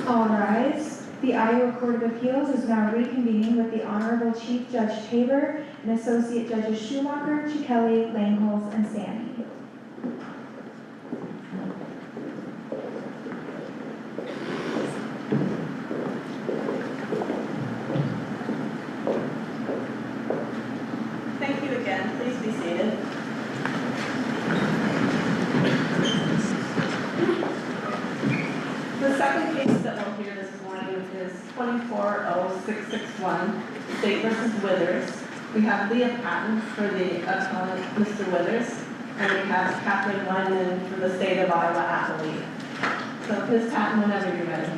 All rise. The Iowa Court of Appeals is now reconvening with the Honorable Chief Judge Tabor and Associate Judges Schumacher, Chikeli, Langholz, and Sandy. Thank you again. Please be seated. The second case that we'll hear this morning is 240661, State v. Withers. We have Leah Patton for the appellant, Mr. Withers, and we have Katherine Wenman for the State of Iowa Appellees. So Ms. Patton, whenever you're ready.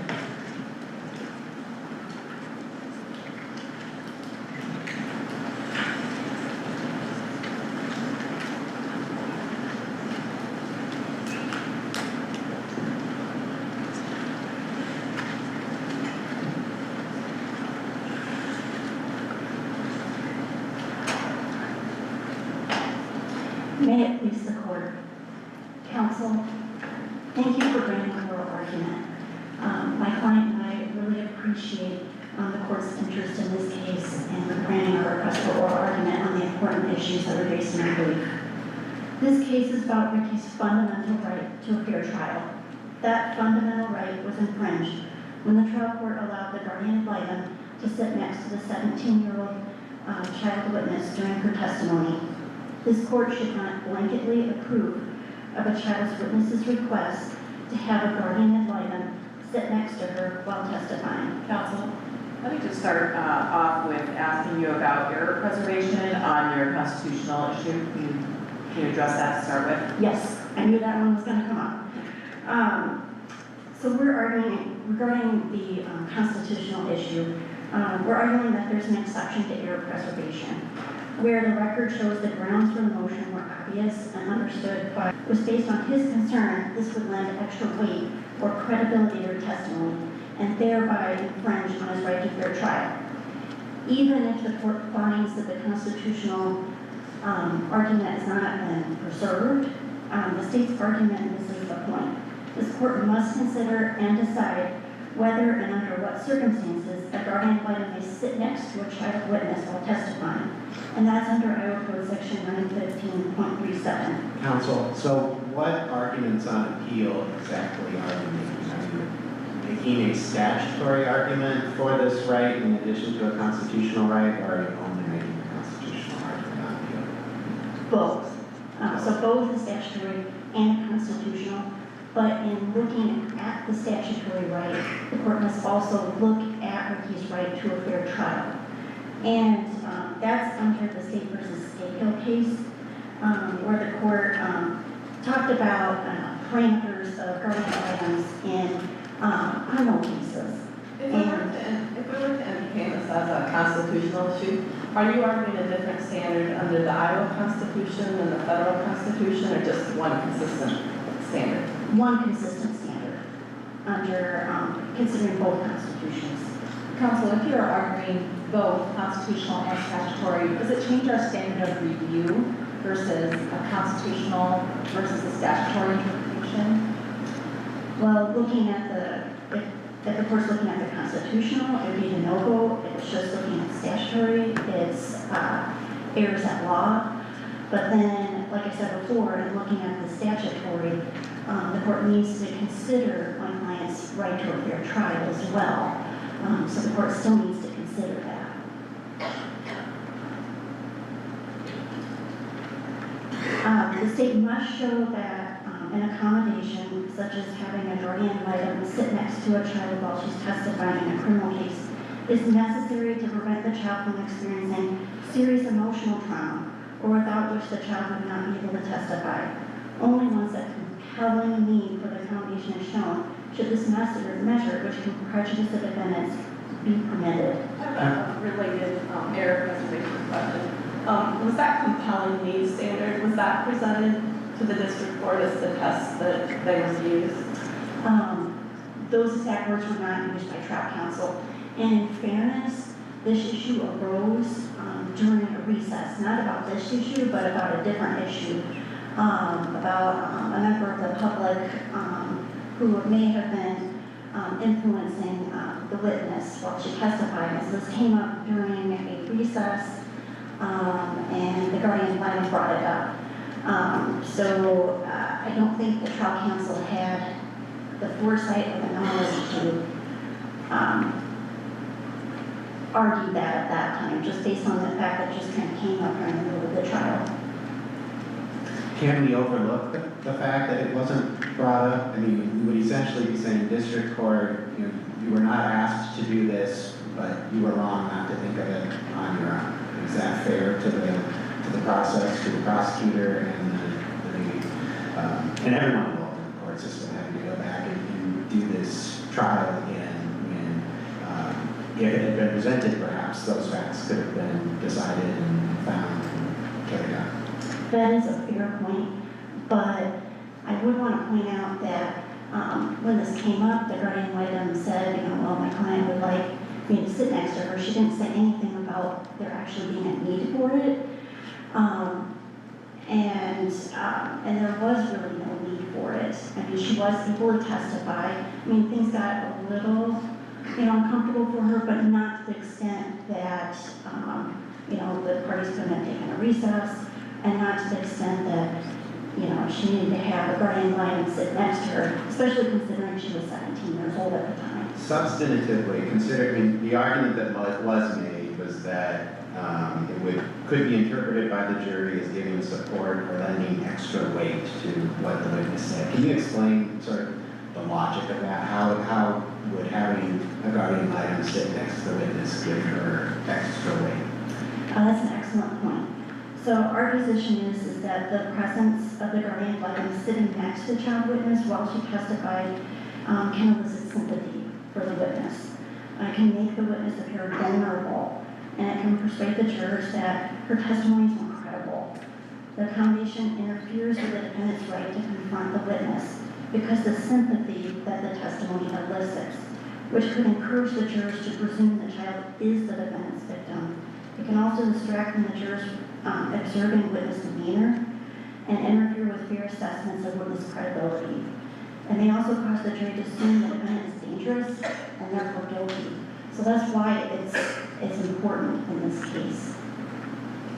May it please the court. Counsel, thank you for bringing the oral argument. My client and I really appreciate the court's interest in this case and for granting our request for oral argument on the important issues that are raised in our brief. This case is about Ricky's fundamental right to a fair trial. That fundamental right was infringed when the trial court allowed the guardian ad litem to sit next to the 17-year-old child witness during her testimony. This court should not blanketly approve of a child's witness's request to have a guardian ad litem sit next to her while testifying. Counsel, let me just start off with asking you about error preservation on your constitutional issue. Can you address that to start with? Yes, I knew that one was going to come up. So we're arguing regarding the constitutional issue. We're arguing that there's an exception to error preservation, where the record shows the grounds for the motion were obvious and understood, but was based on his concern this would lend extra weight or credibility to her testimony and thereby infringe on his right to fair trial. Even if the court finds that the constitutional argument has not been preserved, the state's argument misses the point. This court must consider and decide whether and under what circumstances a guardian ad litem may sit next to a child witness while testifying. And that's under Iowa Code Section 915.37. Counsel, so what arguments on appeal exactly are you making? Are you making a statutory argument for this right in addition to a constitutional right, or are you only making a constitutional argument on appeal? Both. So both the statutory and constitutional. But in looking at the statutory right, the court must also look at Ricky's right to a fair trial. And that's under the State versus Scapehill case, where the court talked about parameters of guardian ad litems in criminal cases. If we were to entertain this as a constitutional issue, are you arguing a different standard under the Iowa Constitution and the federal Constitution, or just one consistent standard? One consistent standard under considering both constitutions. Counsel, if you are arguing both constitutional and statutory, does it change our standard of review versus a constitutional versus a statutory interpretation? Well, looking at if the court's looking at the constitutional, it would be de novo. If it's just looking at statutory, it's errors at law. But then, like I said before, in looking at the statutory, the court needs to consider my client's right to a fair trial as well. So the court still needs to consider that. The state must show that an accommodation, such as having a guardian ad litem sit next to a child while she's testifying in a criminal case, is necessary to prevent the child from experiencing serious emotional trauma, or without which the child would not be able to testify. Only once a compelling need for the accommodation is shown should this measure, which can prejudice the defendants, be permitted. I have a related error preservation question. Was that compelling need standard, was that presented to the district court as the test that they was used? Those exact words were not used by trial counsel. And in fairness, this issue arose during a recess, not about this issue, but about a different issue, about a member of the public who may have been influencing the witness while she testified. And so this came up during a recess, and the guardian ad litem brought it up. So I don't think the trial counsel had the foresight or the knowledge to argue that at that time, just based on the fact that it just kind of came up during the middle of the trial. Can we overlook the fact that it wasn't brought up? I mean, we would essentially be saying, district court, you were not asked to do this, but you were wrong not to think of it on your own. Is that fair to the process, to the prosecutor and everyone involved in the court system having to go back and do this trial again? And if it had been presented, perhaps those facts could have been decided and found and carried out. That is a fair point, but I would want to point out that when this came up, the guardian ad litem said, well, my client would like me to sit next to her. She didn't say anything about there actually being a need for it. And there was really no need for it. I mean, she was able to testify. I mean, things got a little, uncomfortable for her, but not to the extent that, the parties couldn't have taken a recess, and not to the extent that, she needed to have a guardian ad litem sit next to her, especially considering she was 17 years old at the time. Substantively, considering the argument that was made was that could be interpreted by the jury as giving support or lending extra weight to what the witness said. Can you explain sort of the logic of that? How would having a guardian ad litem sit next to the witness give her extra weight? That's an excellent point. So our position is that the presence of the guardian ad litem sitting next to the child witness while she testified can elicit sympathy for the witness. It can make the witness appear vulnerable, and it can persuade the jurors that her testimony is more credible. The accommodation interferes with the defendant's right to confront the witness because the sympathy that the testimony elicits, which could encourage the jurors to presume the child is the defendant's victim. It can also distract from the jurors observing witness demeanor and interfere with fair assessments of witness credibility. And may also cause the jury to assume the defendant is dangerous and therefore guilty. So that's why it's important in this case.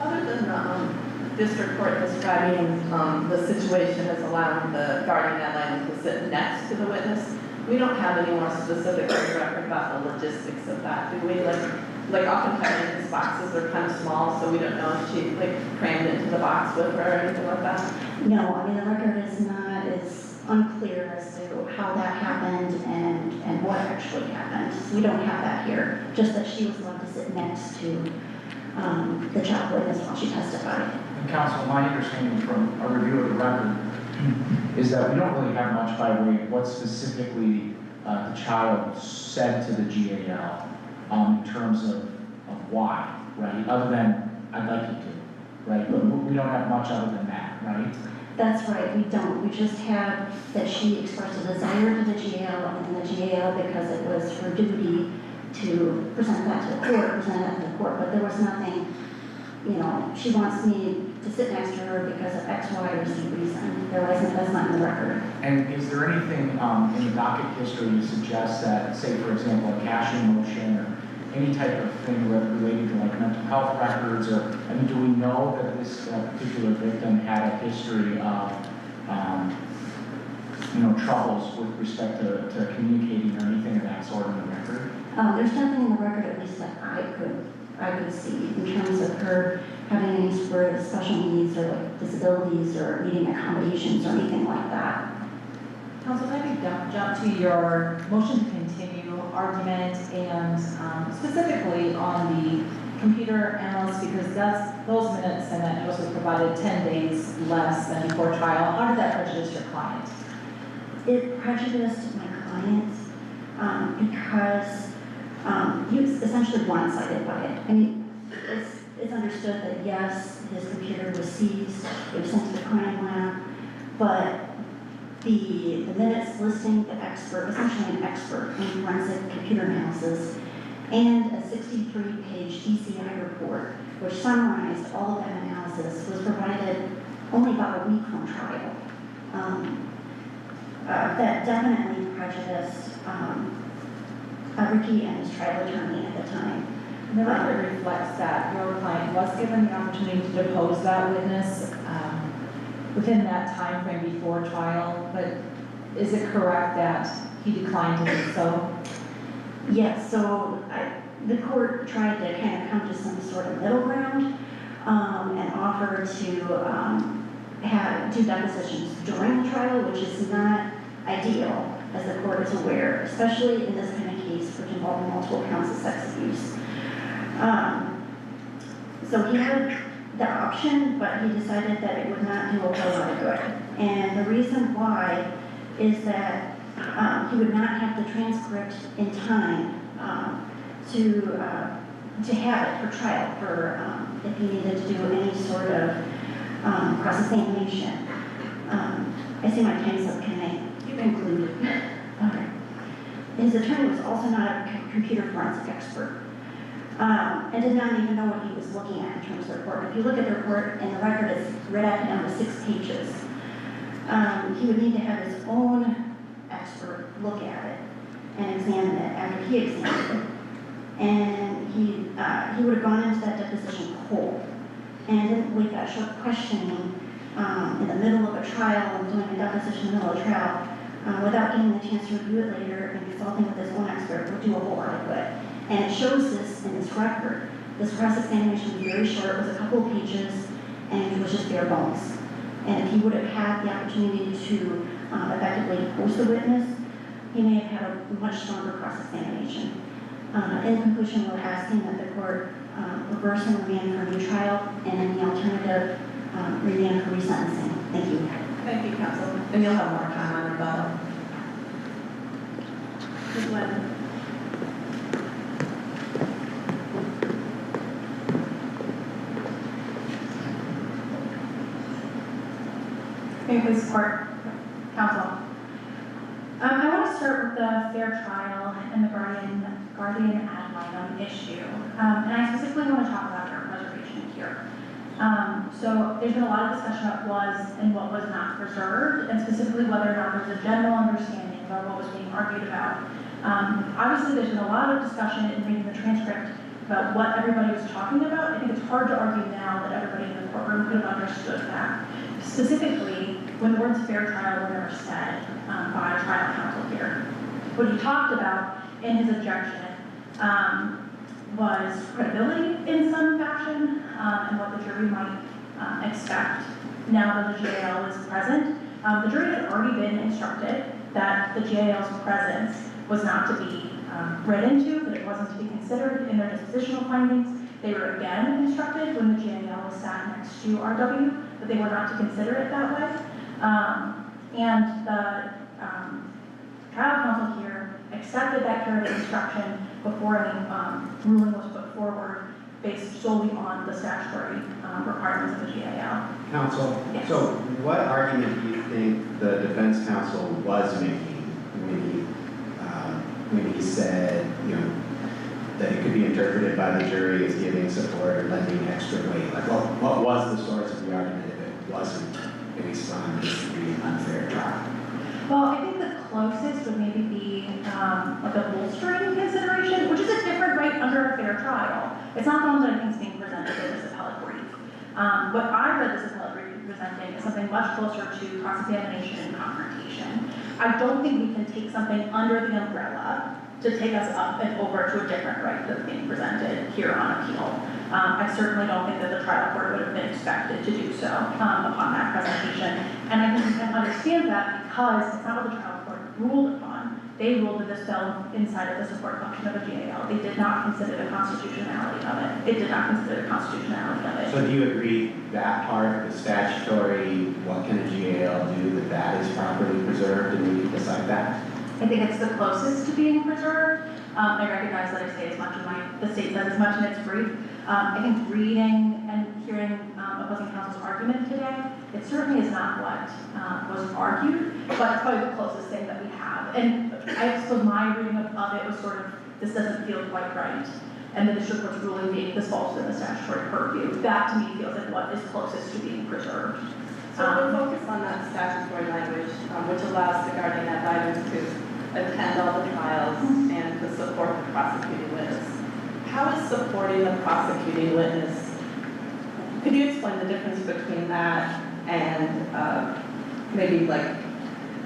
Other than district court describing the situation as allowing the guardian ad litem to sit next to the witness, we don't have any more specifics on the record about the logistics of that, do we? Like oftentimes these boxes are kind of small, so we don't know if she crammed into the box with her or anything like that. No, I mean the record is unclear as to how that happened and what actually happened. We don't have that here, just that she was allowed to sit next to the child witness while she testified. And counsel, my understanding from a review of the record is that we don't really have much by way of what specifically the child said to the GAL in terms of why, right? Other than, I'd like you to, right? But we don't have much other than that, right? That's right, we don't. We just have that she expressed a desire to the GAL, and the GAL, because it was her duty to present that to the court, but there was nothing, she wants me to sit next to her because of X, Y, or Z reason. That's not in the record. And is there anything in the docket history to suggest that, say for example, a cashing motion or any type of thing related to mental health records, or, do we know that this particular victim had a history of, troubles with respect to communicating or anything of that sort in the record? There's nothing in the record, at least that I could see, in terms of her having any sort of special needs or disabilities or needing accommodations or anything like that. Counsel, if I could jump to your motion to continue argument and specifically on the computer analyst, because those minutes and that was provided 10 days less than before trial. How did that prejudice your client? It prejudiced my client because he was essentially blindsided by it. It's understood that yes, his computer was seized, it was sent to the crime lab, but the minutes listing the expert, essentially an expert in forensic computer analysis, and a 63-page DCI report, which summarized all of that analysis, was provided only about a week from trial. That definitely prejudiced Ricky and his trial attorney at the time. And the record reflects that your client was given the opportunity to depose that witness within that time frame before trial, but is it correct that he declined to do so? Yes, so the court tried to kind of come to some sort of middle ground and offered to do depositions during the trial, which is not ideal, as the court is aware, especially in this kind of case which involved multiple counts of sex abuse. So he had the option, but he decided that it would not do a whole lot of good. And the reason why is that he would not have the transcript in time to have it for trial, for if he needed to do any sort of cross-examination. I see my time's up, can I conclude? Okay. His attorney was also not a computer forensic expert and did not even know what he was looking at in terms of the report. If you look at the report and the record is read out down to 6 pages, he would need to have his own expert look at it and examine it after he examined it. And he would have gone into that deposition cold and didn't wait that short questioning in the middle of a trial and doing a deposition in the middle of a trial without getting the chance to review it later and consulting with his own expert would do a whole lot of good. And it shows this in this record. This cross-examination was very short, it was a couple of pages, and it was just bare bones. And if he would have had the opportunity to effectively depose the witness, he may have had a much stronger cross-examination. In conclusion, we're asking that the court reverse and remand for a new trial, and in the alternative, remand for resentencing. Thank you. Thank you, Counsel. And you'll have more time on rebuttal. Ms. Wenman. May I please support counsel? I want to start with the fair trial and the guardian ad litem issue. And I specifically want to talk about error preservation here. So there's been a lot of discussion about what was and what was not preserved, and specifically whether or not there's a general understanding about what was being argued about. Obviously, there's been a lot of discussion in reading the transcript about what everybody was talking about. I think it's hard to argue now that everybody in the courtroom could have understood that. Specifically, when the words fair trial were never said by trial counsel here. What he talked about in his objection was credibility in some fashion and what the jury might expect now that the GAL is present. The jury had already been instructed that the GAL's presence was not to be read into, that it wasn't to be considered in their dispositional findings. They were again instructed when the GAL was sat next to RW that they were not to consider it that way. And the trial counsel here accepted that curative instruction before any ruling was put forward based solely on the statutory requirements of the GAL. Counsel, Yes. so what argument do you think the defense counsel was making when he said, that it could be interpreted by the jury as giving support or lending extra weight? Like, what was the source of the argument if it wasn't based on this being unfair trial? Well, I think the closest would maybe be like a bolstering consideration, which is a different right under a fair trial. It's not the one that I think is being presented in this appellate brief. What I read this appellate brief presenting is something much closer to cross-examination and confrontation. I don't think we can take something under the umbrella to take us up and over to a different right that's being presented here on appeal. I certainly don't think that the trial court would have been expected to do so upon that presentation. And I think we can understand that because it's not what the trial court ruled upon. They ruled that this fell inside of the support function of a GAL. They did not consider the constitutionality of it. It did not consider the constitutionality of it. So do you agree that part, the statutory, what can a GAL do, that is properly preserved and we can decide that? I think it's the closest to being preserved. I recognize that I say as much in the state says as much in its brief. I think reading and hearing opposing counsel's argument today, it certainly is not what was argued, but it's probably the closest thing that we have. And I suppose my reading of it was sort of, this doesn't feel quite right. And the district court's ruling being this falls within the statutory purview. That to me feels like what is closest to being preserved. So we'll focus on that statutory language, which allows the guardian ad litem to attend all the trials prosecuting witness. How is supporting the prosecuting witness? Could you explain the difference between that and maybe like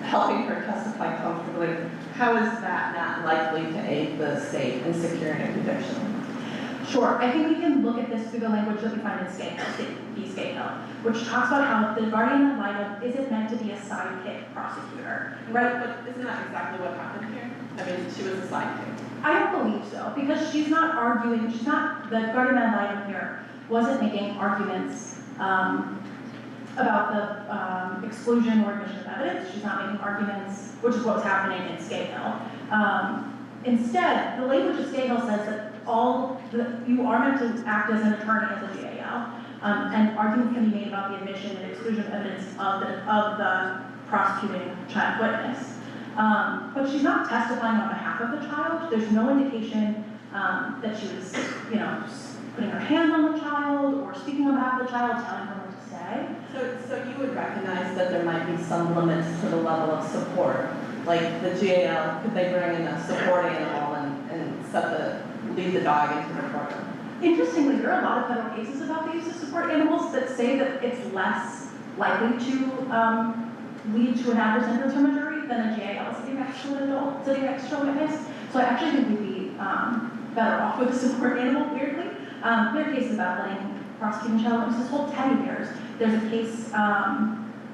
helping her testify comfortably? How is that not likely to aid the state in securing a conviction? Sure, I think we can look at this through the language that we find in Scahill, which talks about how the guardian ad litem isn't meant to be a sidekick prosecutor, right? But isn't that exactly what happened here? I mean, she was a sidekick. I don't believe so, because the guardian ad litem here wasn't making arguments about the exclusion or admission of evidence. She's not making arguments, which is what was happening in Scahill. Instead, the language of Scahill says that you are meant to act as an attorney as a GAL, and arguments can be made about the admission and exclusion of evidence of the prosecuting child witness. But she's not testifying on behalf of the child. There's no indication that she was, putting her hand on the child or speaking on behalf of the child, telling her what to say. So you would recognize that there might be some limits to the level of support, like the GAL, could they bring in a support animal and lead the dog into the courtroom? Interestingly, there are a lot of federal cases about the use of support animals that say that it's less likely to lead to an adverse inference from a jury than a GAL sitting next to an adult, sitting next to a witness. So I actually think we'd be better off with a support animal, weirdly. There are cases about letting prosecuting child witnesses hold teddy bears. There's a case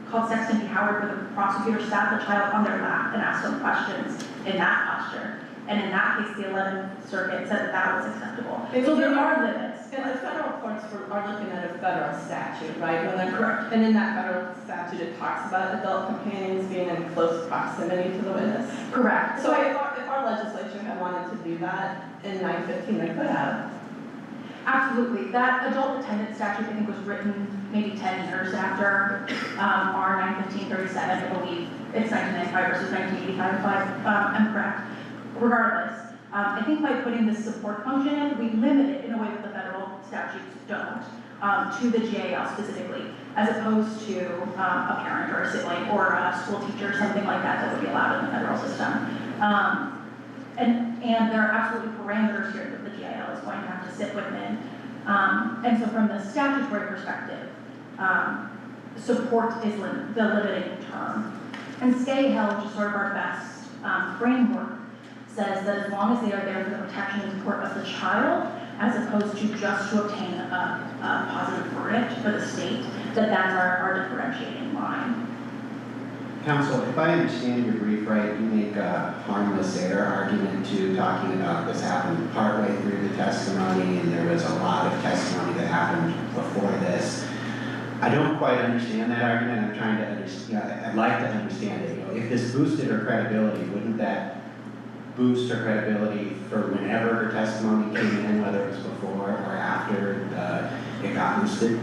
called Sexton v. Howard where the prosecutor sat the child on their lap and asked them questions in that posture. And in that case, the 11th Circuit said that was acceptable. So there are limits. And the federal courts are looking at a federal statute, right? Correct. And in that federal statute, it talks about adult companions being in close proximity to the witness. Correct. So if our legislature had wanted to do that in 915, they could have. Absolutely. That adult attendance statute, I think, was written maybe 10 years after our 915-37, I believe. It's 1995 versus 1985, if I'm correct. Regardless, I think by putting this support function in, we limit it in a way that the federal statutes don't, to the GAL specifically, as opposed to a parent or a sibling or a school teacher, something like that would be allowed in the federal system. And there are absolutely parameters here that the GAL is going to have to sit within. And so from the statutory perspective, support is the limiting term. And Scahill, which is sort of our best framework, says that as long as they are there for the protection and support of the child, as opposed to just to obtain a positive verdict for the state, that's our differentiating line. Counsel, if I understand your brief right, you make a harmless error argument to talking about this happened partway through the testimony, and there was a lot of testimony that happened before this. I don't quite understand that argument. I'm trying to understand. I'd like to understand it. If this boosted her credibility, wouldn't that boost her credibility for whenever her testimony came in, whether it was before or after it got boosted?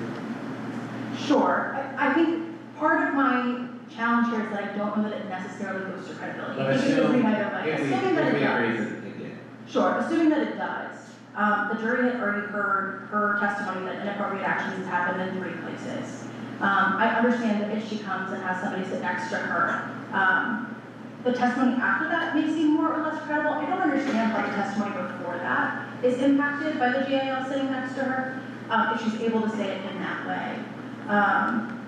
Sure. I think part of my challenge here is that I don't know that it necessarily boosts her credibility. But assuming that it did. Sure, assuming that it does. The jury had already heard her testimony that inappropriate actions happened in 3 places. I understand that if she comes and has somebody sit next to her, the testimony after that may seem more or less credible. I don't understand why the testimony before that is impacted by the GAL sitting next to her, if she's able to say it in that way,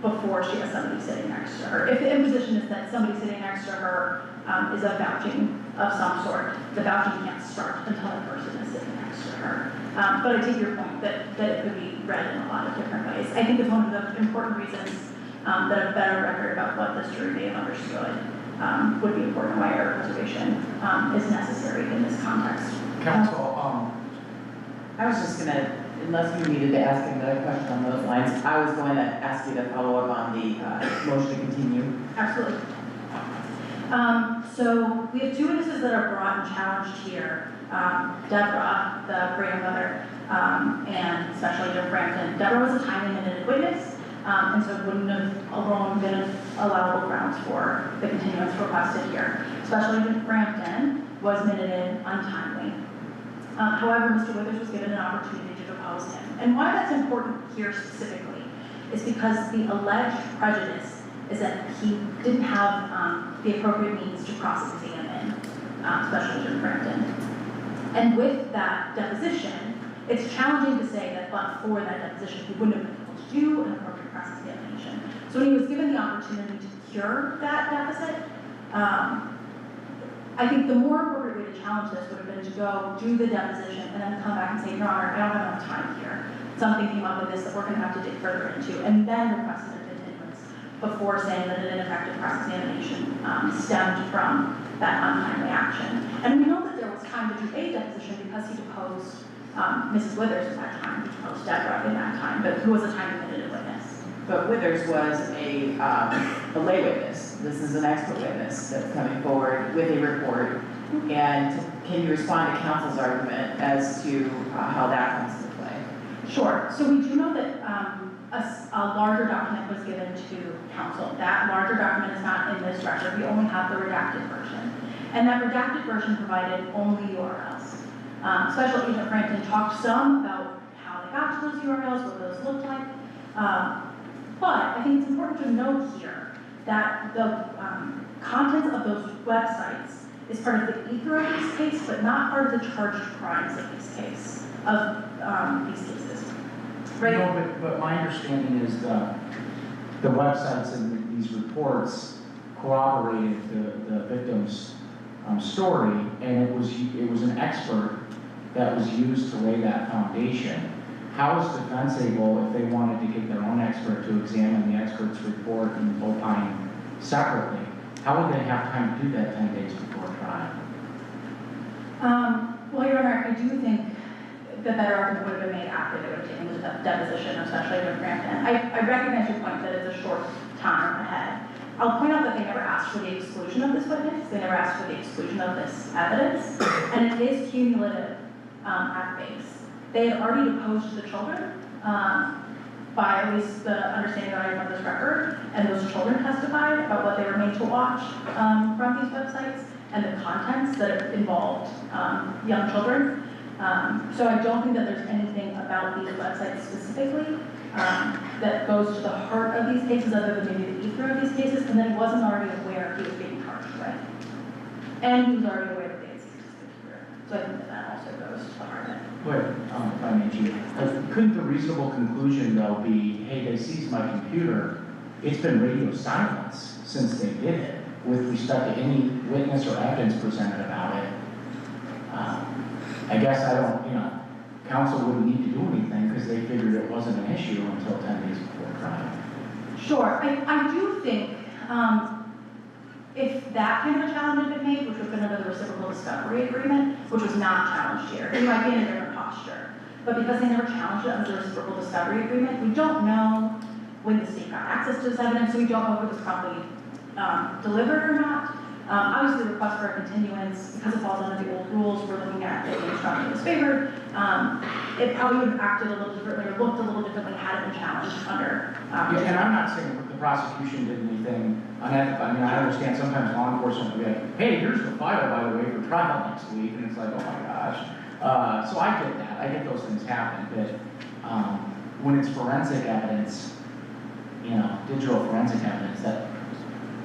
before she has somebody sitting next to her. If the imposition is that somebody sitting next to her is a vouching of some sort, the vouching can't start until the person is sitting next to her. But I take your point that it could be read in a lot of different ways. I think it's one of the important reasons that a better record about what this jury may have understood would be important, why error preservation is necessary in this context. Counsel, I was just gonna, unless you needed to ask another question on those lines, I was going to ask you to follow up on the motion to continue. Absolutely. So we have 2 witnesses that are brought and challenged here. Deborah, the grandmother, and Special Agent Frampton. Deborah was a timely admitted witness, and so wouldn't have alone been allowable grounds for the continuance requested here. Special Agent Frampton was admitted in untimely. However, Mr. Withers was given an opportunity to depose him. And why that's important here specifically is because the alleged prejudice is that he didn't have the appropriate means to cross-examine Special Agent Frampton. And with that deposition, it's challenging to say that but for that deposition, he wouldn't have been able to do an appropriate cross-examination. So when he was given the opportunity to cure that deficit, I think the more appropriate way to challenge this would have been to go do the deposition and then come back and say, Your Honor, I don't have enough time here. Something came up with this that we're going to have to dig further into, and then request a continuance before saying that an ineffective cross-examination stemmed from that untimely action. And we know that there was time to do a deposition because he deposed Mrs. Withers at that time, he deposed Deborah in that time, but who was a time-limited witness. But Withers was a lay witness. This is an expert witness that's coming forward with a report. And can you respond to counsel's argument as to how that comes into play? Sure. So we do know that a larger document was given to counsel. That larger document is not in this record. We only have the redacted version. And that redacted version provided only URLs. Special Agent Frampton talked some about how they got to those URLs, what those looked like. But I think it's important to note here that the contents of those websites is part of the ether of this case, but not part of the charged crimes of this case, these cases. Right? No, but my understanding is the websites and these reports corroborated the victim's story, and it was an expert that was used to lay that foundation. How is defense able, if they wanted to get their own expert to examine the expert's report and opine separately, how would they have time to do that 10 days before trial? Well, Your Honor, I do think the better argument would have been made after they would have taken the deposition of Special Agent Frampton. I recognize your point that it's a short time ahead. I'll point out that they never asked for the exclusion of this witness. They never asked for the exclusion of this evidence, and it is cumulative at base. They had already deposed the children, by at least the understanding that I have of this record, and those children testified about what they were made to watch from these websites and the contents that involved young children. So I don't think that there's anything about these websites specifically that goes to the heart of these cases other than maybe the ether of these cases, and then he wasn't already aware he was being charged with. And he was already aware that they had seized his computer. So I think that that also goes to the heart of it. But, if I may, Chief, couldn't the reasonable conclusion though be, hey, they seized my computer, it's been radio silence since they did it, with respect to any witness or evidence presented about it? I guess I don't, counsel wouldn't need to do anything because they figured it wasn't an issue until 10 days before trial. Sure, I do think if that kind of a challenge had been made, which would have been under the reciprocal discovery agreement, which was not challenged here, it might be in a different posture. But because they never challenged it under the reciprocal discovery agreement, we don't know when the state got access to this evidence, so we don't know if it was properly delivered or not. Obviously, the request for a continuance, because it falls under the old rules, we're looking at it being strongly disfavored. It probably would have acted a little differently or looked a little differently had it been challenged under. And I'm not saying that the prosecution did anything unethical. I mean, I understand sometimes law enforcement will be like, hey, here's the file, by the way, for trial next week, and it's like, oh my gosh. So I get that. I get those things happen, but when it's forensic evidence, digital forensic evidence,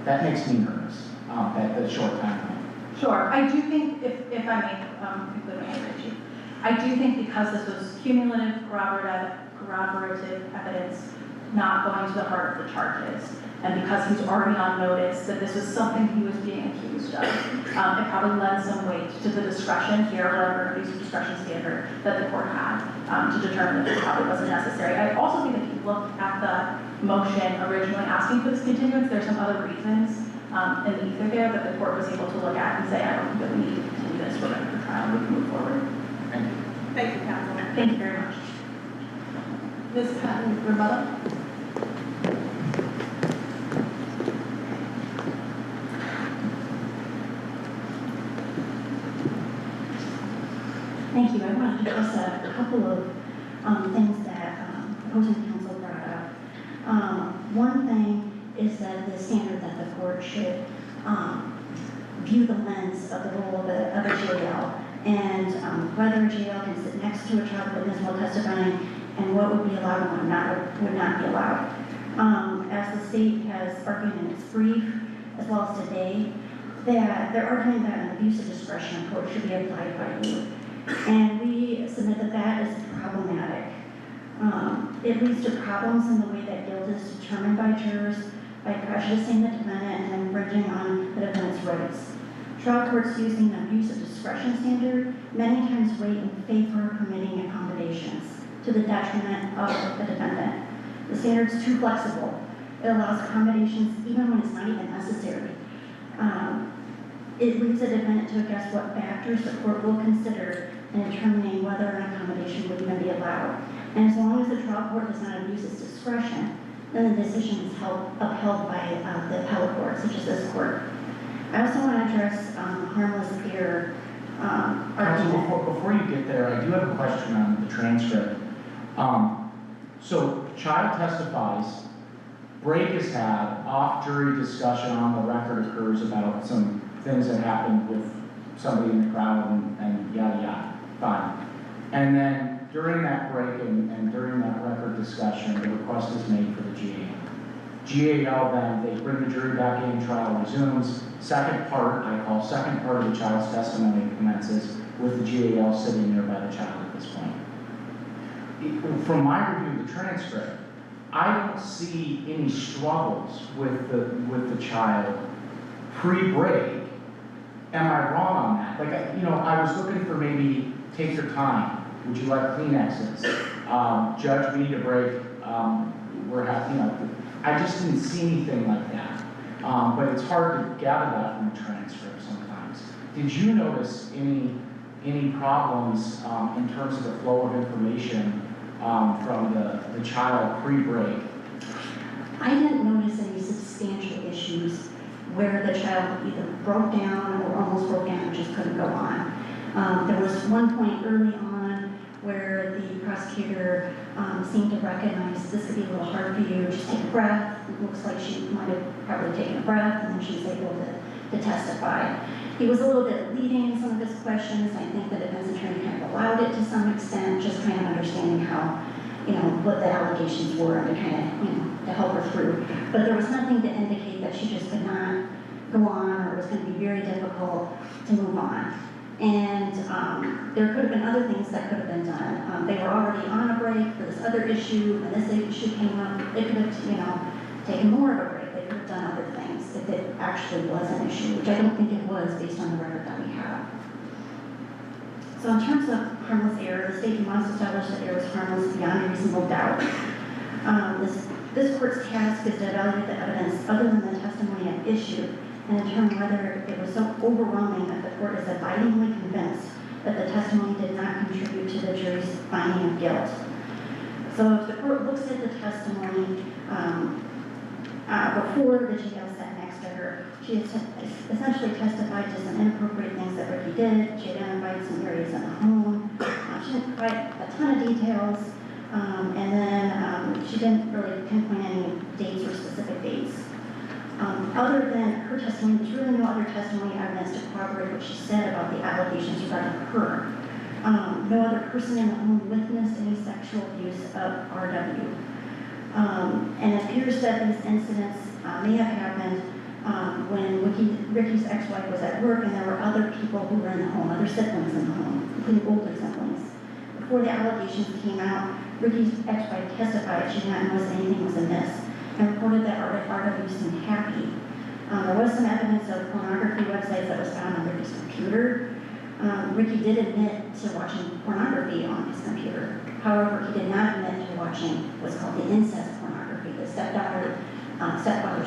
that makes me nervous. That short time frame. Sure, I do think, if I may conclude my answer, Chief, I do think because this was cumulative, corroborative evidence not going to the heart of the charges, and because he's already on notice that this was something he was being accused of, it probably lends some weight to the discretion here, whatever abuse of discretion standard that the court had to determine that this probably wasn't necessary. I also think that if you look at the motion originally asking for this continuance, there's some other reasons in the ether there that the court was able to look at and say, I don't think that we need to continue this, we're ready for trial, we can move forward. Thank you. Thank you, Counsel. Thank you very much. Ms. Patton, rebuttal? Thank you. I wanted to address a couple of things that opposing counsel brought up. One thing is that the standard that the court should view the lens of the role of a jail and whether a jail can sit next to a child witness while testifying and what would be allowed and what would not be allowed. As the state has argued in its brief, as well as today, that they're arguing that an abuse of discretion approach should be applied by you. And we submit that that is problematic. It leads to problems in the way that guilt is determined by jurors, by prejudicing the defendant and infringing on the defendant's rights. Trial courts using an abuse of discretion standard many times weigh in favor of permitting accommodations to the detriment of the defendant. The standard is too flexible. It allows accommodations even when it's not even necessary. It leaves the defendant to guess what factors the court will consider in determining whether an accommodation would even be allowed. And as long as the trial court does not abuse its discretion, then the decision is upheld by the appellate court, such as this court. I also want to address harmless error Counsel, argument. before you get there, I do have a question on the transcript. So child testifies, break is had, off jury discussion on the record occurs about some things that happened with somebody in the crowd and yada yada, fine. And then during that break and during that record discussion, the request is made for the GAL. GAL then, they bring the jury back in, trial resumes. Second part, I call second part of the child's testimony commences with the GAL sitting there by the child at this point. From my review of the transcript, I don't see any struggles with the child pre-break. Am I wrong on that? Like, I was looking for maybe take your time. Would you like Kleenexes? Judge, we need a break. We're happy, I just didn't see anything like that. But it's hard to gather that from the transcript sometimes. Did you notice any problems in terms of the flow of information from the child pre-break? I didn't notice any substantial issues where the child either broke down or almost broke down and just couldn't go on. There was one point early on where the prosecutor seemed to recognize this could be a little hard for you, just take a breath. It looks like she might have probably taken a breath and then she was able to testify. He was a little bit leading in some of his questions. I think the defense attorney kind of allowed it to some extent, just kind of understanding how, what the allegations were and to kind of, to help her through. But there was nothing to indicate that she just could not go on or it was going to be very difficult to move on. And there could have been other things that could have been done. They were already on a break for this other issue, and this issue came up. They could have, taken more of a break. They could have done other things if it actually was an issue, which I don't think it was based on the record that we have. So in terms of harmless error, the state must establish that error was harmless beyond reasonable doubt. This court's task is to evaluate the evidence other than the testimony at issue and determine whether it was so overwhelming that the court is abidingly convinced that the testimony did not contribute to the jury's finding of guilt. So if the court looks at the testimony before the GL sat next to her, she essentially testified to some inappropriate things that Ricky did. She identified some areas in the home. She didn't provide a ton of details, and then she didn't really pinpoint any dates or specific dates. Other than her testimony, there's really no other testimony evidence to corroborate what she said about the allegations regarding her. No other person in the home witnessed any sexual abuse of RW. And it appears that these incidents may have happened when Ricky's ex-wife was at work and there were other people who were in the home, other siblings in the home, including older siblings. Before the allegations came out, Ricky's ex-wife testified she did not notice anything was amiss and reported that RW seemed happy. There was some evidence of pornography websites that was found on Ricky's computer. Ricky did admit to watching pornography on his computer. However, he did not admit to watching what's called the incest pornography, the stepfather,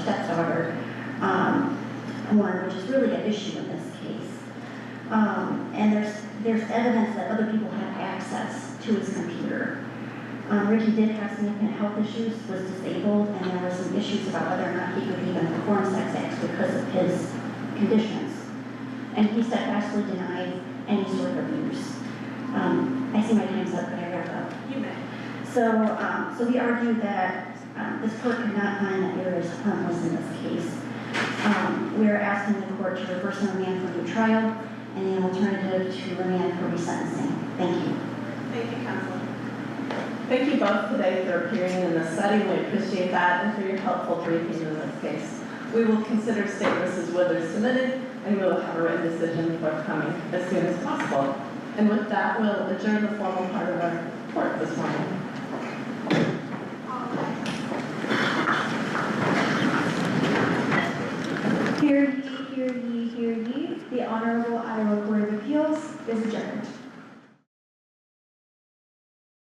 stepdaughter porn, which is really an issue in this case. And there's evidence that other people had access to his computer. Ricky did have significant health issues, was disabled, and there were some issues about whether or not he could even perform sex acts because of his conditions. And he steadfastly denied any sort of abuse. I see my time's up, but I wrap up. You may. So we argue that this court could not find that there is harmless in this case. We are asking the court to reverse and remand for new trial, and the alternative to remand for resentencing. Thank you. Thank you, Counsel. Thank you both today for appearing in this setting. We appreciate that and for your helpful briefing in this case. We will consider State v. Withers submitted, and we will have a written decision forthcoming as soon as possible. And with that, we'll adjourn the formal part of our report this morning. Hear ye, hear ye, hear ye. The Honorable Iowa Court of Appeals is adjourned.